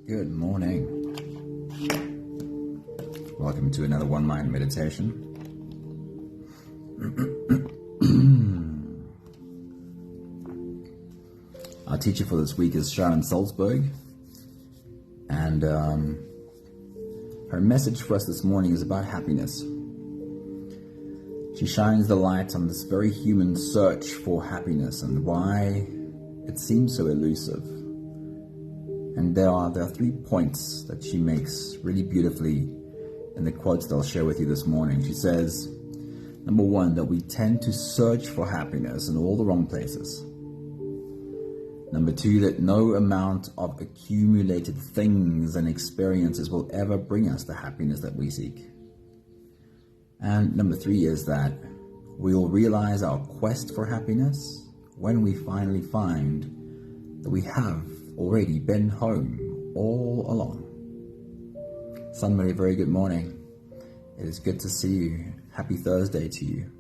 Good morning. Welcome to another One Mind meditation. Our teacher for this week is Sharon Salzberg, and her message for us this morning is about happiness. She shines the light on this very human search for happiness and why it seems so elusive. And there are 3 points that she makes really beautifully in the quotes that I'll share with you this morning. She says, number 1, that we tend to search for happiness in all the wrong places. Number 2, that no amount of accumulated things and experiences will ever bring us the happiness that we seek. And number 3 is that we'll realize our quest for happiness when we finally find that we have already been home all along. Sunmary, very good morning. It is good to see you. Happy Thursday to you.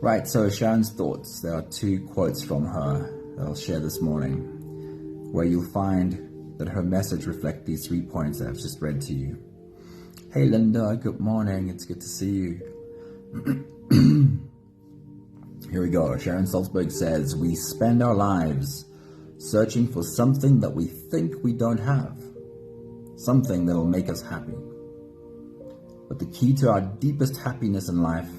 Right, so Sharon's thoughts. There are 2 quotes from her that I'll share this morning, where you'll find that her message reflects these 3 points that I've just read to you. Hey Linda, good morning. It's good to see you. Here we go. Sharon Salzberg says, we spend our lives searching for something that we think we don't have, something that will make us happy. But the key to our deepest happiness in life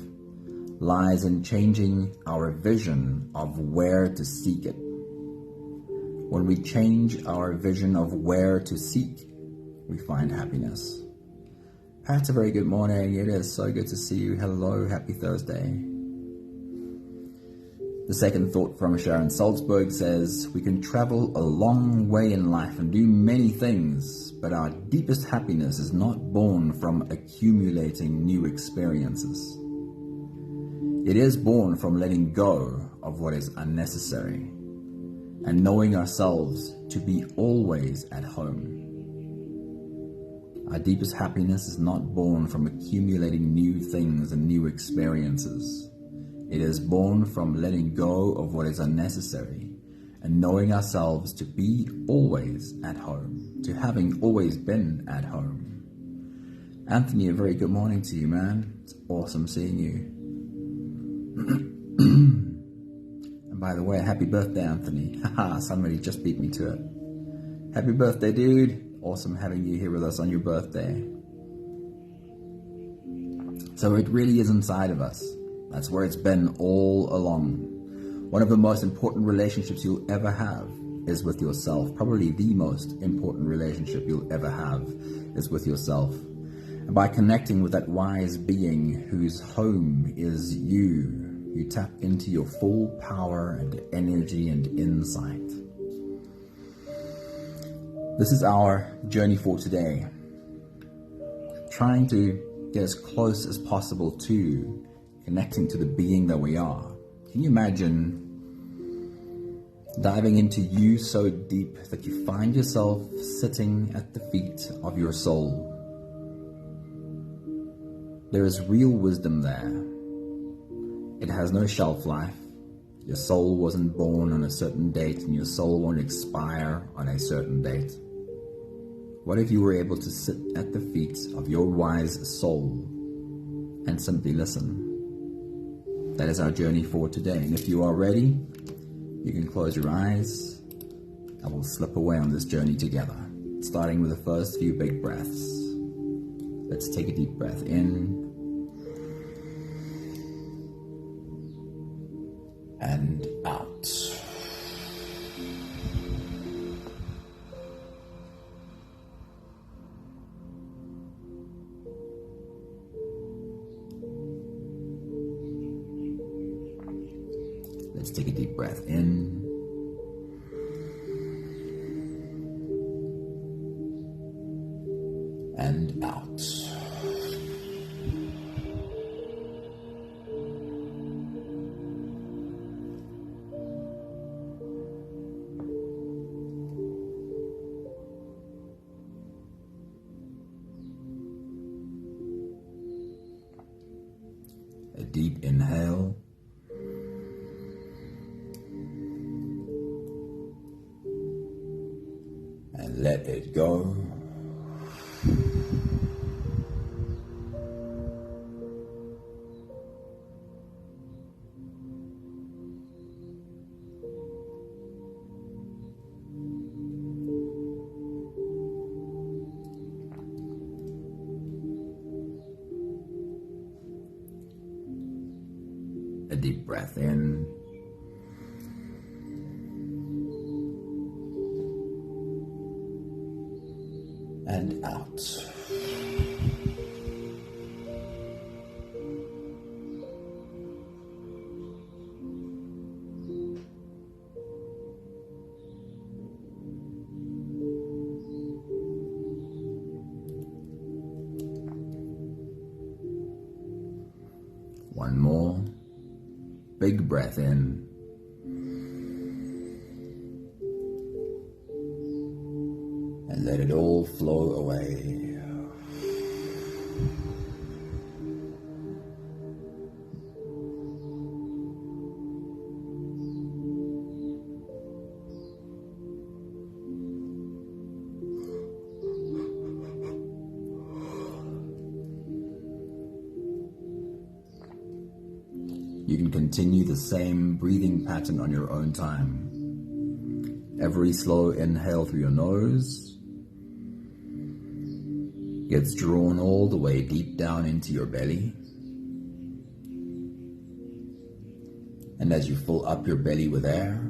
lies in changing our vision of where to seek it. When we change our vision of where to seek, we find happiness. Pat, a very good morning. It is so good to see you. Hello, happy Thursday. The second thought from Sharon Salzberg says, we can travel a long way in life and do many things, but our deepest happiness is not born from accumulating new experiences. It is born from letting go of what is unnecessary and knowing ourselves to be always at home. Our deepest happiness is not born from accumulating new things and new experiences. It is born from letting go of what is unnecessary and knowing ourselves to be always at home, to having always been at home. Anthony, a very good morning to you, man. It's awesome seeing you. And by the way, happy birthday, Anthony. Haha, somebody just beat me to it. Happy birthday, dude. Awesome having you here with us on your birthday. So it really is inside of us. That's where it's been all along. One of the most important relationships you'll ever have is with yourself. Probably the most important relationship you'll ever have is with yourself. And by connecting with that wise being whose home is you tap into your full power and energy and insight. This is our journey for today. Trying to get as close as possible to connecting to the being that we are. Can you imagine diving into you so deep that you find yourself sitting at the feet of your soul? There is real wisdom there. It has no shelf life. Your soul wasn't born on a certain date and your soul won't expire on a certain date. What if you were able to sit at the feet of your wise soul and simply listen? That is our journey for today. And if you are ready, you can close your eyes and we'll slip away on this journey together, starting with the first few big breaths. Let's take a deep breath in and out. Let's take a deep breath in and out. A deep inhale. and let it go. A deep breath in. And out. One more. Big breath in. And let it all flow away. You can continue the same breathing pattern on your own time. Every slow inhale through your nose gets drawn all the way deep down into your belly. And as you fill up your belly with air,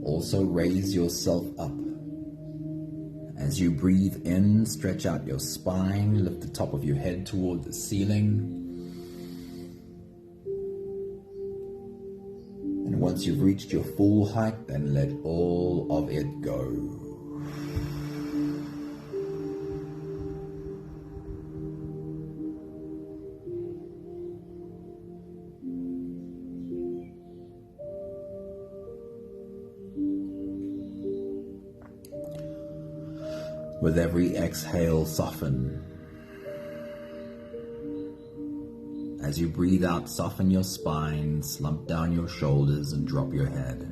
also raise yourself up. As you breathe in, stretch out your spine, lift the top of your head toward the ceiling. And once you've reached your full height, then let all of it go. With every exhale, soften. As you breathe out, soften your spine, slump down your shoulders, and drop your head.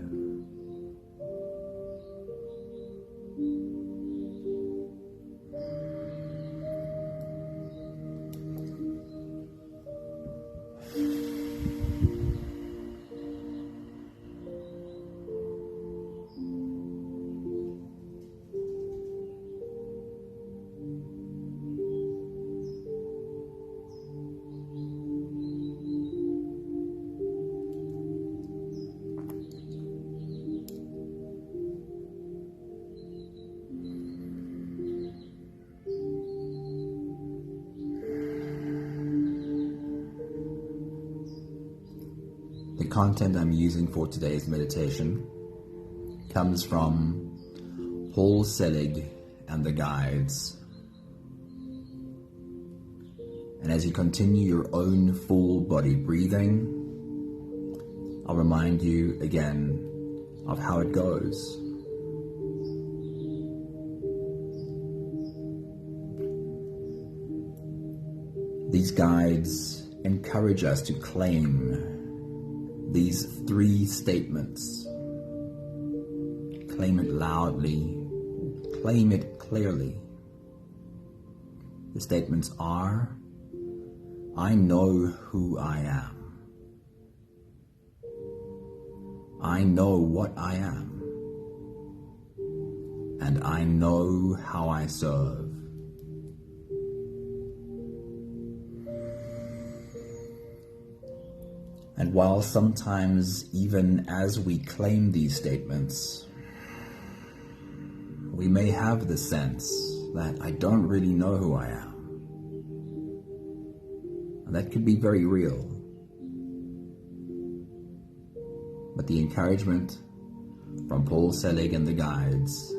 The content I'm using for today's meditation comes from Paul Selig and the Guides. And as you continue your own full body breathing, I'll remind you again of how it goes. These guides encourage us to claim these three statements. Claim it loudly, claim it clearly. The statements are, I know who I am. I know what I am. And I know how I serve. And while sometimes, even as we claim these statements, we may have the sense that I don't really know who I am. And that could be very real. But the encouragement from Paul Selig and the Guides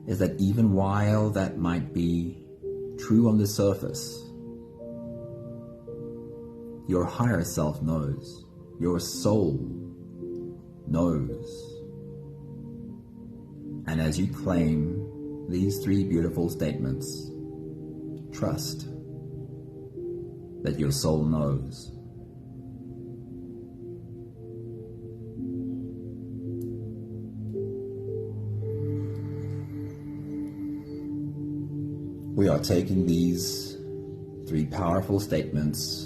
is that even while that might be true on the surface, your higher self knows, your soul knows. And as you claim these three beautiful statements, trust that your soul knows. We are taking these 3 powerful statements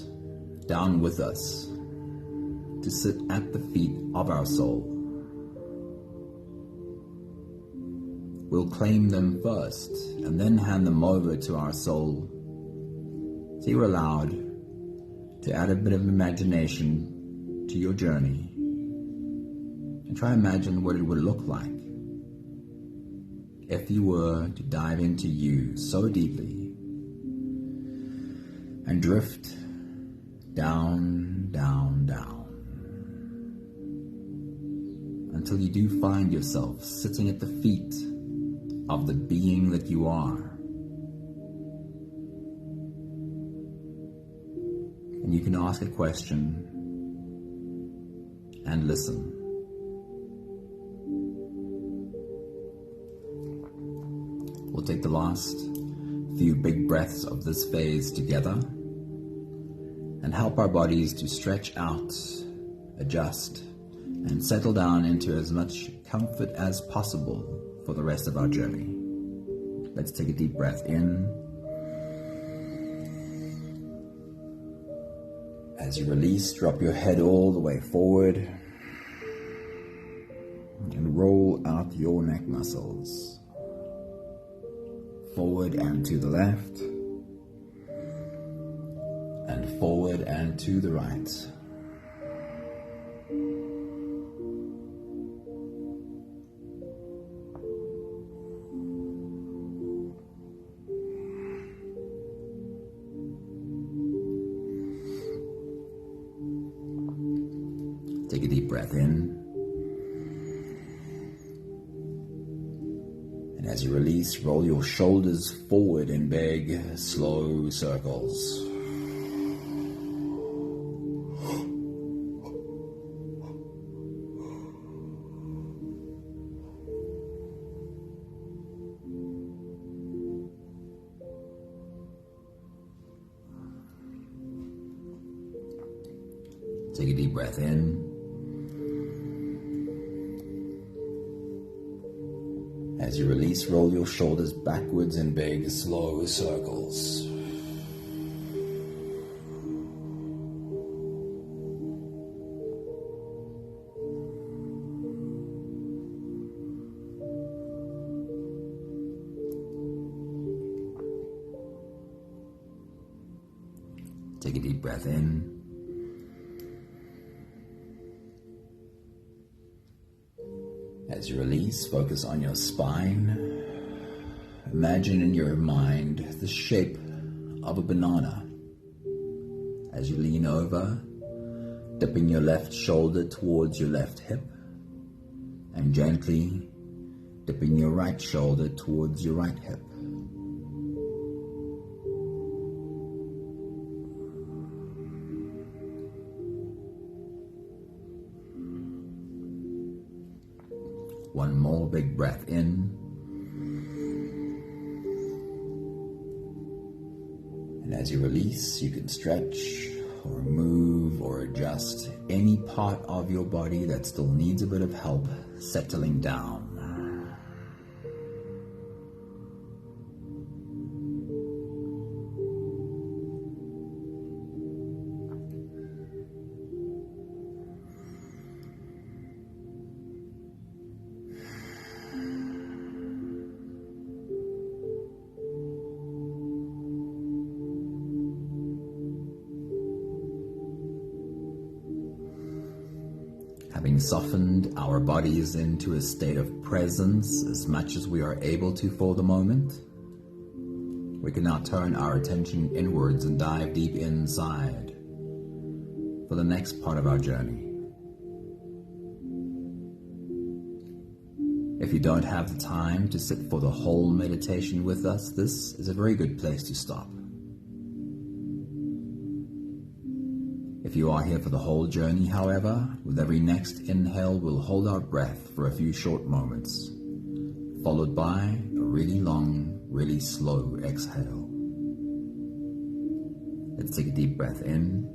down with us to sit at the feet of our soul. We'll claim them first and then hand them over to our soul. So you're allowed to add a bit of imagination to your journey and try to imagine what it would look like if you were to dive into you so deeply and drift down, down, down, until you do find yourself sitting at the feet of the being that you are. And you can ask a question and listen. We'll take the last few big breaths of this phase together and help our bodies to stretch out, adjust, and settle down into as much comfort as possible for the rest of our journey. Let's take a deep breath in. As you release, drop your head all the way forward and roll out your neck muscles. Forward and to the left, and forward and to the right. Take a deep breath in. And as you release, roll your shoulders forward in big, slow circles. Take a deep breath in. As you release, roll your shoulders backwards in big, slow circles. Take a deep breath in. As you release, focus on your spine. Imagine in your mind the shape of a banana. As you lean over, dipping your left shoulder towards your left hip, and gently dipping your right shoulder towards your right hip. One more big breath in. And as you release, you can stretch or move or adjust any part of your body that still needs a bit of help settling down. Having softened our bodies into a state of presence as much as we are able to for the moment, we can now turn our attention inwards and dive deep inside for the next part of our journey. If you don't have the time to sit for the whole meditation with us, this is a very good place to stop. If you are here for the whole journey, however, with every next inhale, we'll hold our breath for a few short moments, followed by a really long, really slow exhale. Let's take a deep breath in.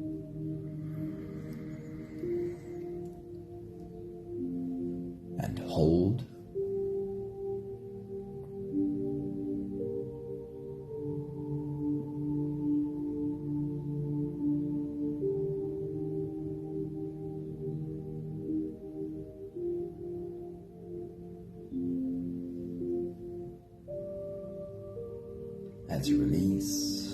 And hold. As you release,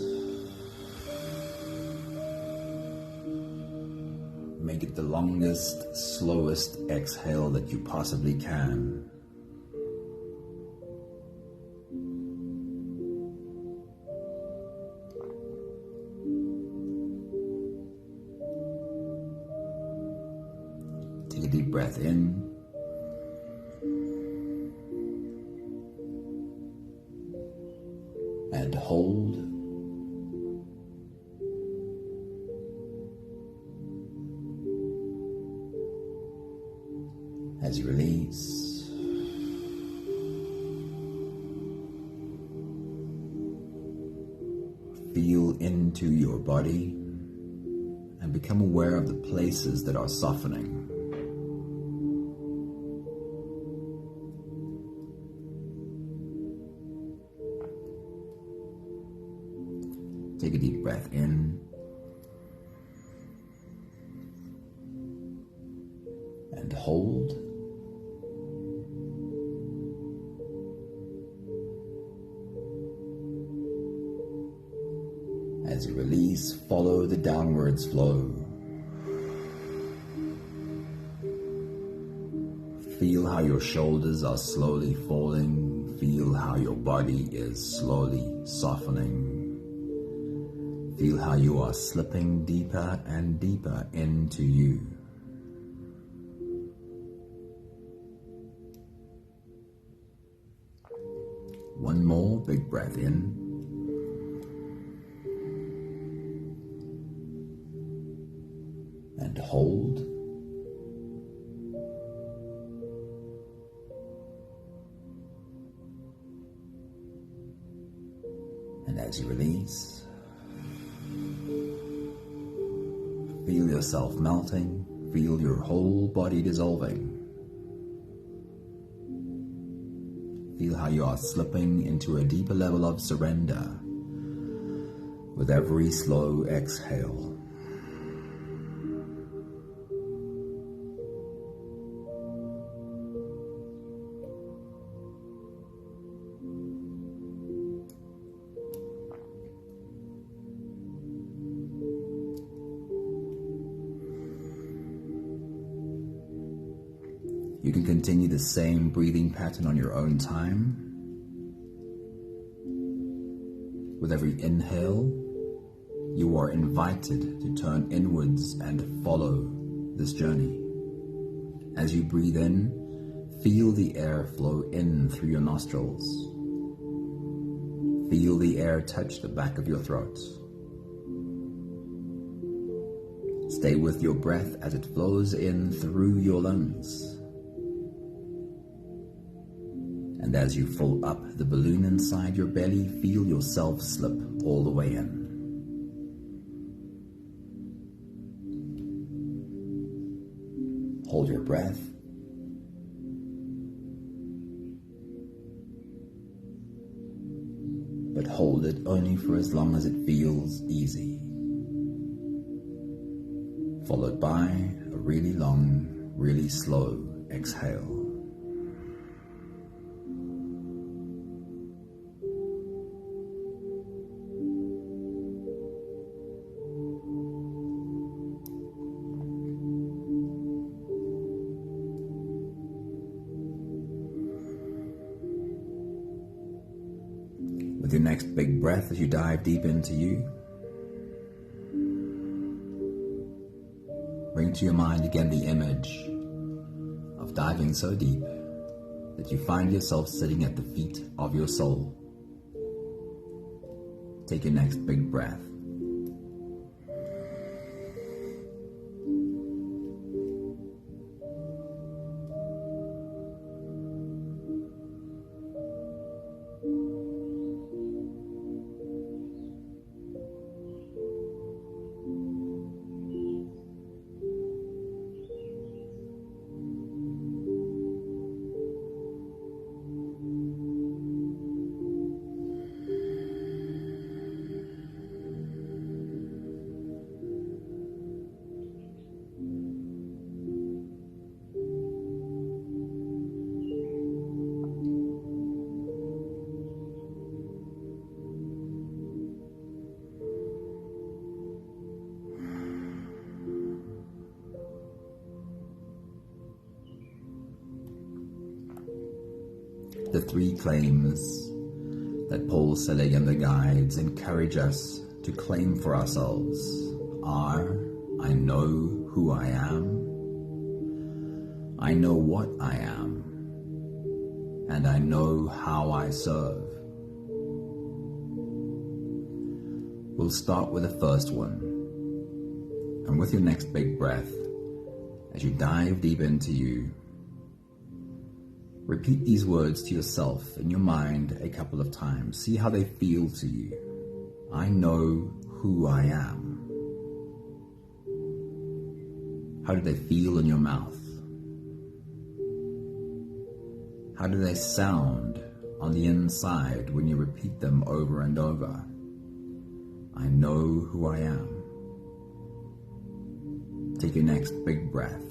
make it the longest, slowest exhale that you possibly can. Take a deep breath in. And hold. As you release, feel into your body and become aware of the places that are softening. Take a deep breath in and hold. As you release, follow the downwards flow. Feel how your shoulders are slowly falling. Feel how your body is slowly softening. Feel how you are slipping deeper and deeper into you. One more big breath in. And hold. And as you release, feel yourself melting, feel your whole body dissolving. Feel how you are slipping into a deeper level of surrender with every slow exhale. You can continue the same breathing pattern on your own time. With every inhale, you are invited to turn inwards and follow this journey. As you breathe in, feel the air flow in through your nostrils. Feel the air touch the back of your throat. Stay with your breath as it flows in through your lungs. And as you fill up the balloon inside your belly, feel yourself slip all the way in. Hold your breath. But hold it only for as long as it feels easy. Followed by a really long, really slow exhale. With your next big breath as you dive deep into you, bring to your mind again the image of diving so deep that you find yourself sitting at the feet of your soul. Take your next big breath. The three claims that Paul Selig and the guides encourage us to claim for ourselves are: I know who I am, I know what I am, and I know how I serve. We'll start with the first one, and with your next big breath, as you dive deep into you, repeat these words to yourself in your mind a couple of times. See how they feel to you. I know who I am. How do they feel in your mouth? How do they sound on the inside when you repeat them over and over? I know who I am. Take your next big breath.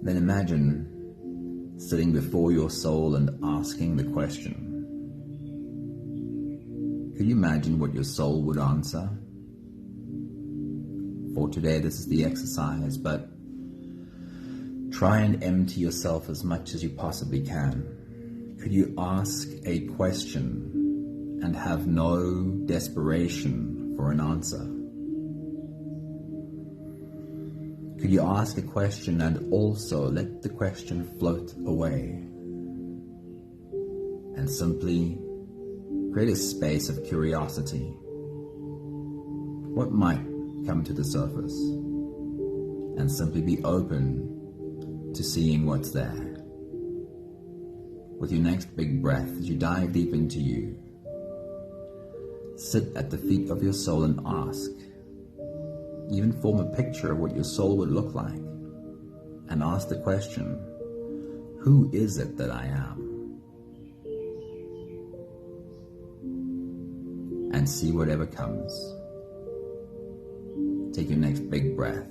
Then imagine sitting before your soul and asking the question. Could you imagine what your soul would answer? For today, this is the exercise, but try and empty yourself as much as you possibly can. Could you ask a question and have no desperation for an answer? Could you ask a question and also let the question float away and simply create a space of curiosity? What might come to the surface? And simply be open to seeing what's there. With your next big breath, as you dive deep into you, sit at the feet of your soul and ask. Even form a picture of what your soul would look like, and ask the question, who is it that I am? And see whatever comes. Take your next big breath.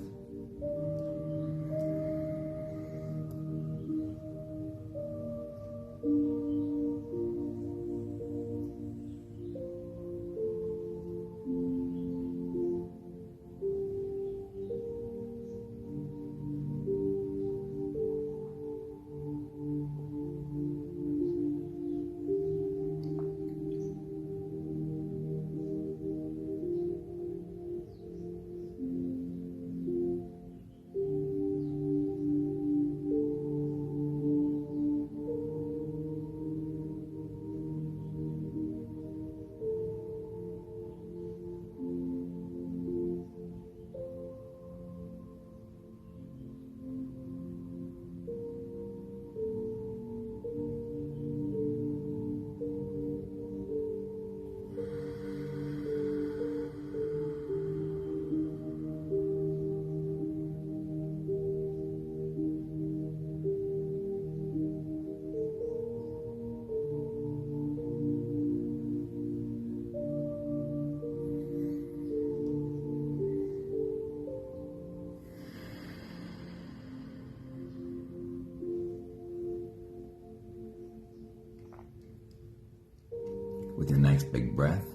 With your next big breath,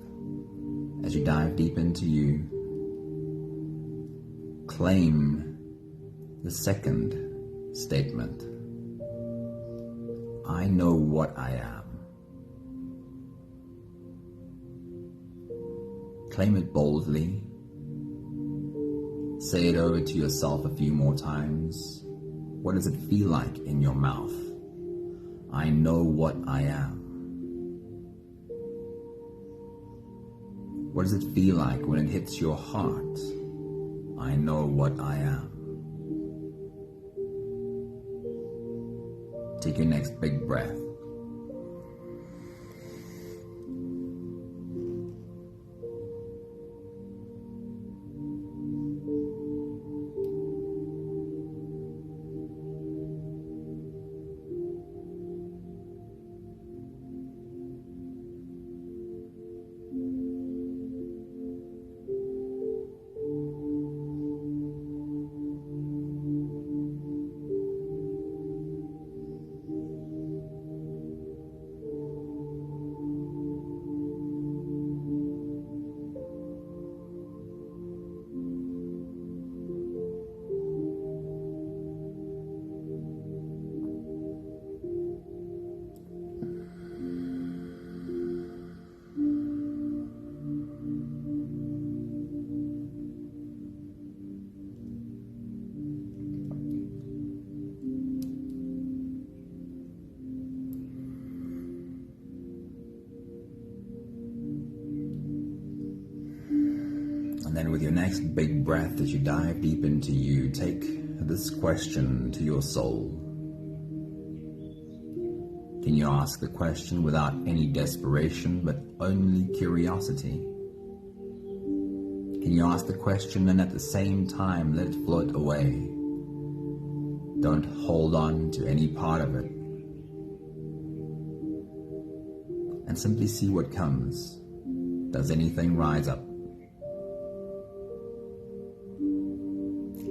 as you dive deep into you, claim the second statement. I know what I am. Claim it boldly. Say it over to yourself a few more times. What does it feel like in your mouth? I know what I am. What does it feel like when it hits your heart? I know what I am. Take your next big breath. And then with your next big breath, as you dive deep into you, take this question to your soul. Can you ask the question without any desperation, but only curiosity? Can you ask the question and at the same time let it float away? Don't hold on to any part of it. And simply see what comes. Does anything rise up?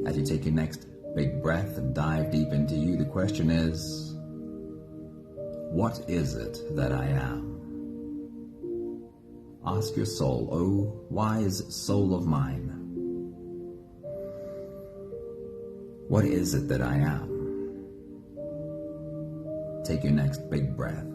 As you take your next big breath and dive deep into you, the question is, what is it that I am? Ask your soul, oh, wise soul of mine, what is it that I am? Take your next big breath.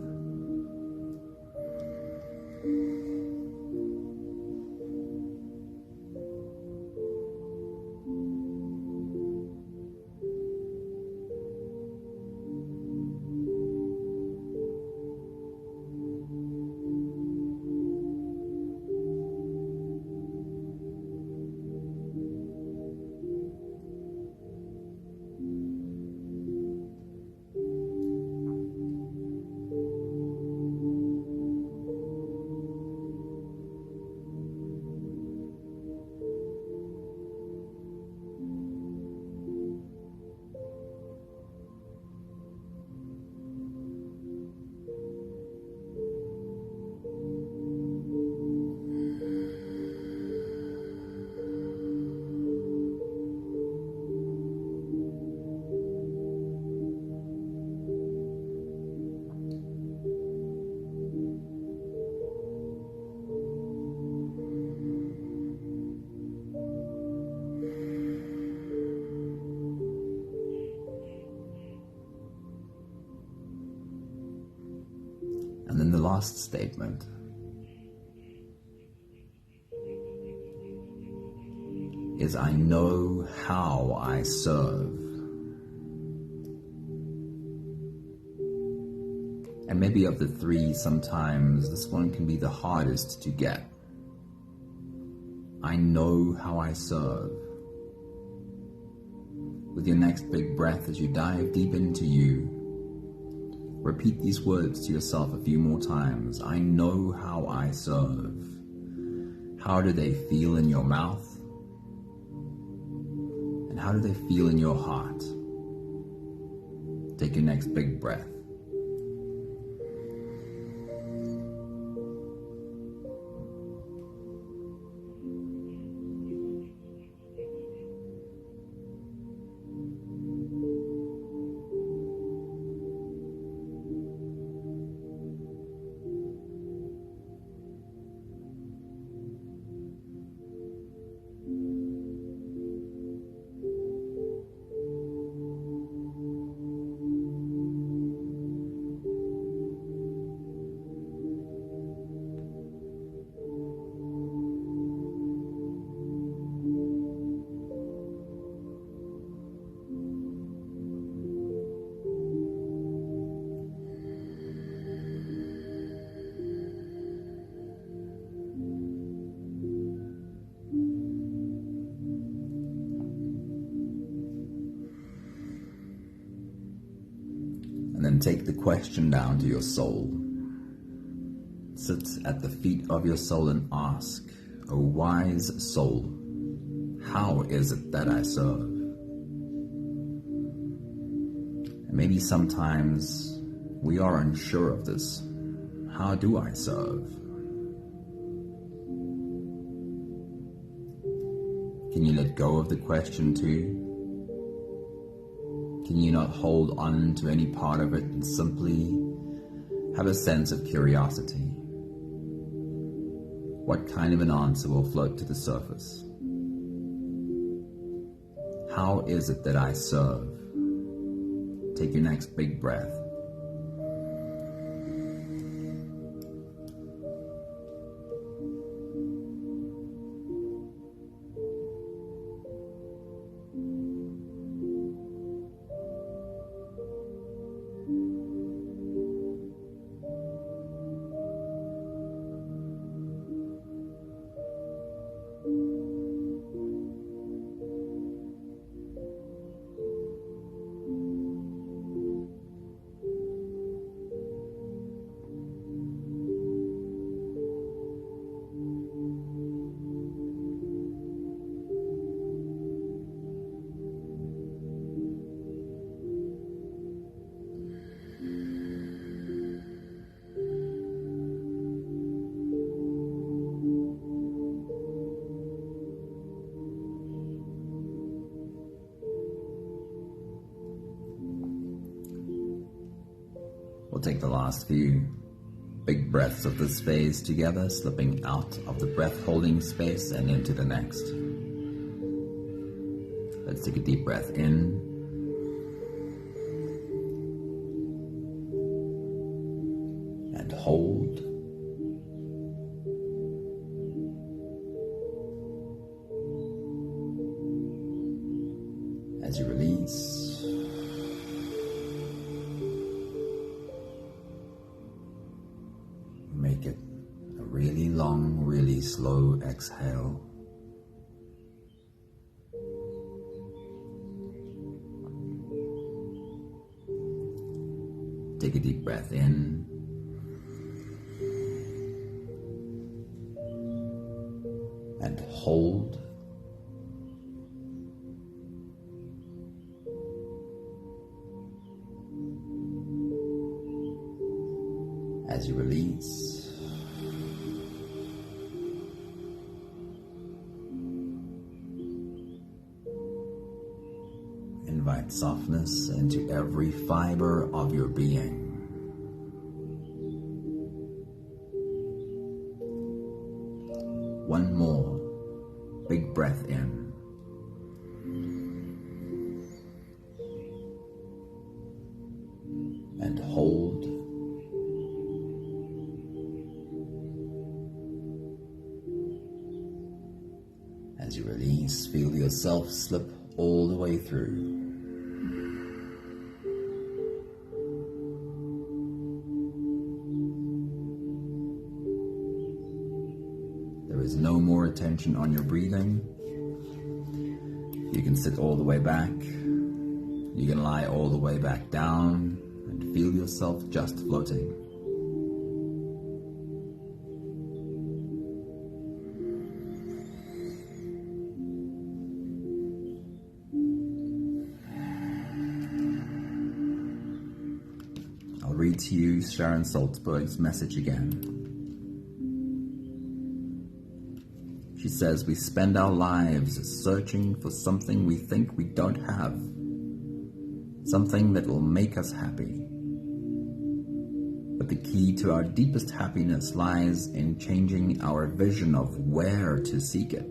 And then the last statement is, I know how I serve. And maybe of the three, sometimes this one can be the hardest to get. I know how I serve. With your next big breath, as you dive deep into you, repeat these words to yourself a few more times. I know how I serve. How do they feel in your mouth? And how do they feel in your heart? Take your next big breath. And then take the question down to your soul. Sit at the feet of your soul and ask, O wise soul, how is it that I serve? And maybe sometimes we are unsure of this. How do I serve? Can you let go of the question too? Can you not hold on to any part of it and simply have a sense of curiosity? What kind of an answer will float to the surface? How is it that I serve? Take your next big breath. We'll take the last few big breaths of this phase together, slipping out of the breath-holding space and into the next. Let's take a deep breath in. And hold. As you release. Make it a really long, really slow exhale. Take a deep breath in. And hold. As you release. Invite softness into every fiber of your being. One more big breath in. And hold. As you release, feel yourself slip all the way through. There is no more attention on your breathing. You can sit all the way back. You can lie all the way back down and feel yourself just floating. I'll read to you Sharon Salzberg's message again. She says, we spend our lives searching for something we think we don't have, something that will make us happy. But the key to our deepest happiness lies in changing our vision of where to seek it.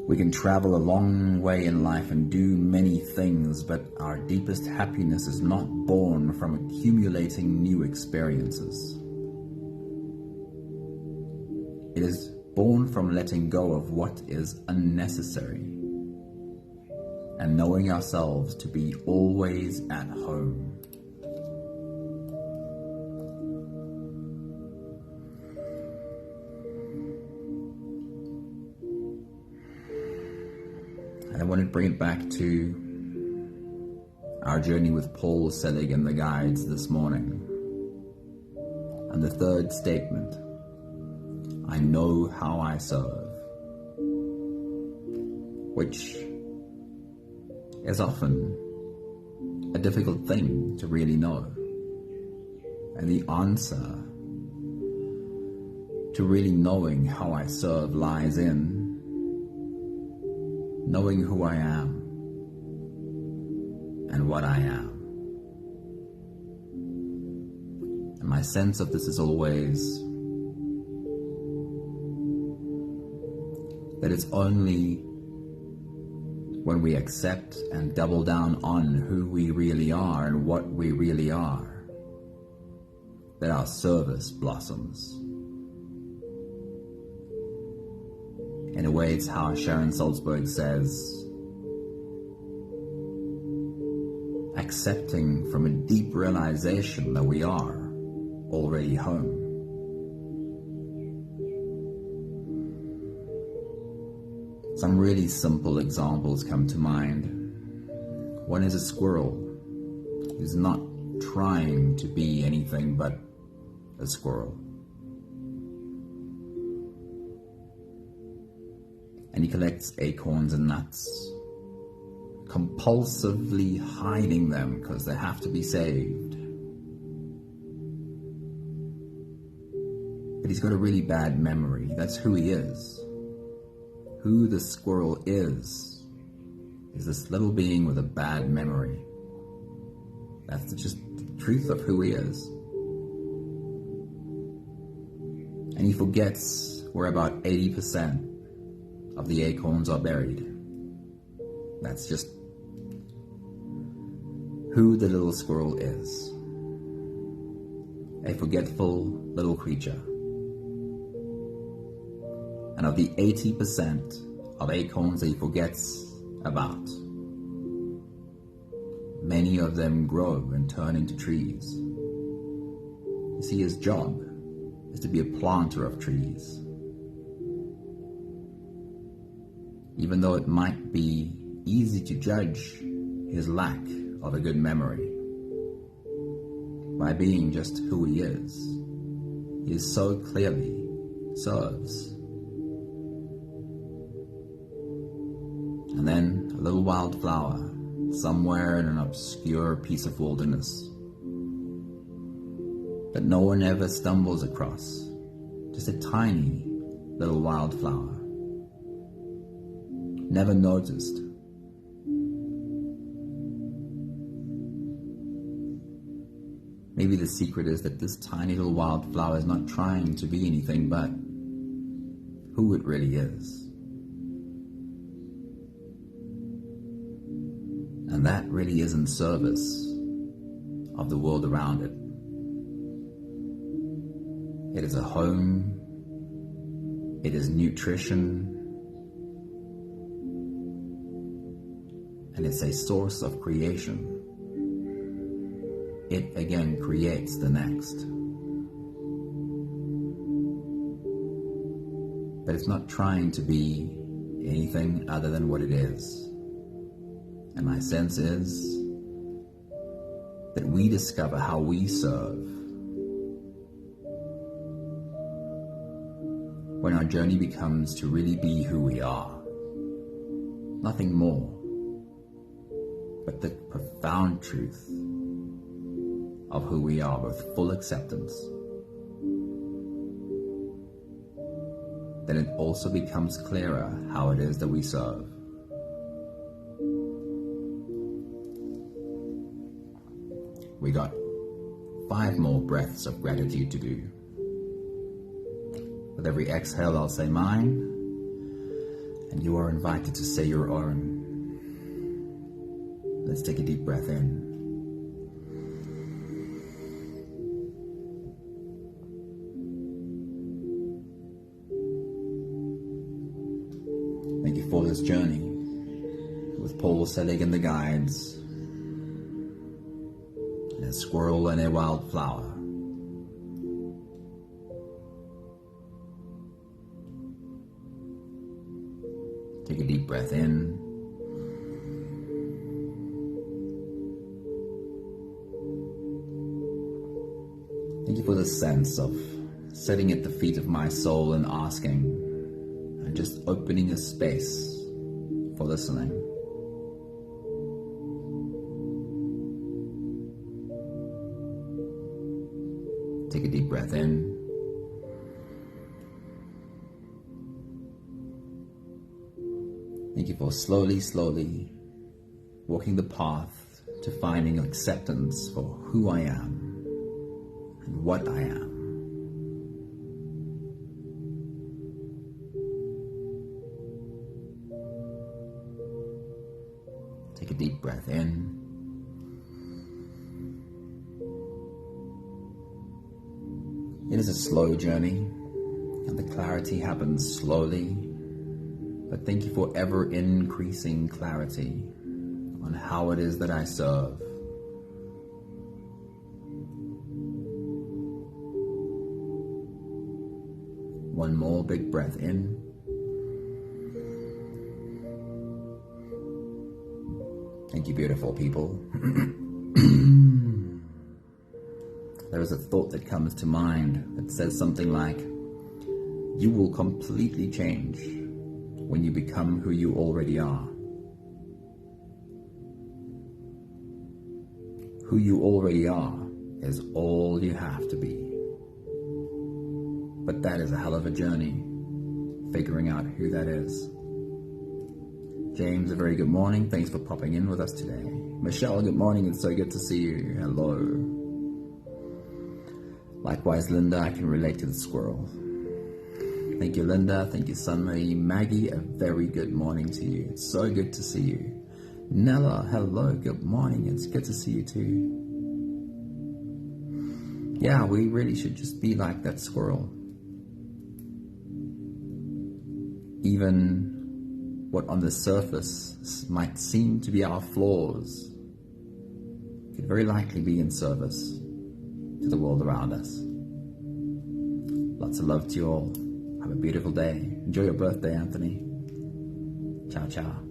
We can travel a long way in life and do many things, but our deepest happiness is not born from accumulating new experiences. It is born from letting go of what is unnecessary and knowing ourselves to be always at home. And I want to bring it back to our journey with Paul Selig and the guides this morning. And the third statement, I know how I serve, which is often a difficult thing to really know. And the answer to really knowing how I serve lies in knowing who I am and what I am. And my sense of this is always that it's only when we accept and double down on who we really are and what we really are that our service blossoms. In a way, it's how Sharon Salzberg says, accepting from a deep realization that we are already home. Some really simple examples come to mind. One is a squirrel who's not trying to be anything but a squirrel. And he collects acorns and nuts, compulsively hiding them because they have to be saved. But he's got a really bad memory. That's who he is. Who the squirrel is this little being with a bad memory. That's just the truth of who he is. And he forgets where about 80% of the acorns are buried. That's just who the little squirrel is. A forgetful little creature. And of the 80% of acorns that he forgets about, many of them grow and turn into trees. You see, his job is to be a planter of trees. Even though it might be easy to judge his lack of a good memory by being just who he is so clearly serves. And then a little wildflower somewhere in an obscure piece of wilderness that no one ever stumbles across, just a tiny little wildflower. Never noticed. Maybe the secret is that this tiny little wildflower is not trying to be anything but who it really is. And that really is in service of the world around it. It is a home. It is nutrition. And it's a source of creation. It again creates the next. But it's not trying to be anything other than what it is. And my sense is that we discover how we serve when our journey becomes to really be who we are. Nothing more but the profound truth of who we are with full acceptance. Then it also becomes clearer how it is that we serve. We got 5 more breaths of gratitude to do. With every exhale, I'll say mine, and you are invited to say your own. Let's take a deep breath in. Thank you for this journey with Paul Selig and the guides. A squirrel and a wildflower. Take a deep breath in for the sense of sitting at the feet of my soul and asking, and just opening a space for listening. Take a deep breath in. Thank you for slowly walking the path to finding acceptance for who I am and what I am. Take a deep breath in. It is a slow journey, and the clarity happens slowly, but thank you for ever-increasing clarity on how it is that I serve. One more big breath in. Thank you, beautiful people. There is a thought that comes to mind that says something like, you will completely change when you become who you already are. Who you already are is all you have to be. But that is a hell of a journey, figuring out who that is. James, a very good morning. Thanks for popping in with us today. Michelle, good morning. It's so good to see you. Hello. Likewise, Linda, I can relate to the squirrel. Thank you, Linda. Thank you, Sunray. Maggie, a very good morning to you. It's so good to see you. Nella, hello. Good morning. It's good to see you too. Yeah, we really should just be like that squirrel. Even what on the surface might seem to be our flaws could very likely be in service to the world around us. Lots of love to you all. Have a beautiful day. Enjoy your birthday, Anthony. Ciao, ciao.